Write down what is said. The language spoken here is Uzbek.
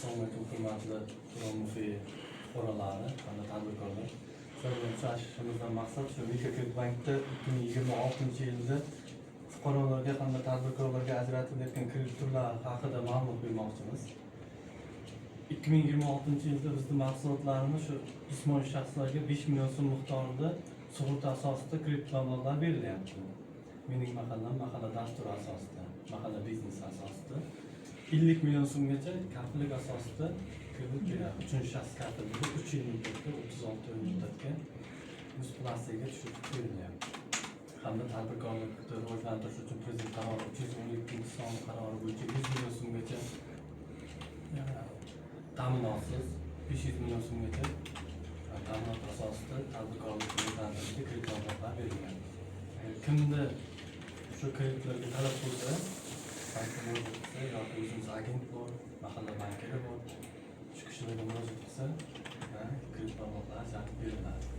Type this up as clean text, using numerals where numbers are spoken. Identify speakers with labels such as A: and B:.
A: Assalomu hurmatli Mufiy fuqarolari hamda tadbirkorlar. Sizlar uchrashishimizdan maqsad shu Mikrobankda 2026-yilda fuqarolarga hamda tadbirkorlarga ajratilayotgan kredit turlari haqida ma'lumot bermoqchimiz. 2026-yilda bizning mahsulotlarimiz shu jismoniy shaxslarga 5 million so'm miqdorida sug'urta asosida kredit mablag'lar berilyapti. Mening mahalla dasturi asosida, mahalla biznes asosida 50 million so'mgacha kafillik asosida kredit beradi. Uchinchi shaxs kafilligi 3 yil muddatga, 36 oy muddatga yuz plastiga tushirib berilyapti. Hamda tadbirkorlikni rivojlantirish uchun Prezident qarori 312-son qarori bo'yicha 100 million so'mgacha ta'minotsiz 500 million so'mgacha ta'minot asosida tadbirkorlikni rivojlantirishga kredit mablag'lar berilgan. Kimda shu kreditlarga talab bo'lsa, yoki o'zimiz agent bor, mahalla bankiri bor, shu kishilarga murojaat qilsa, kredit mablag'lari ajratib beriladi.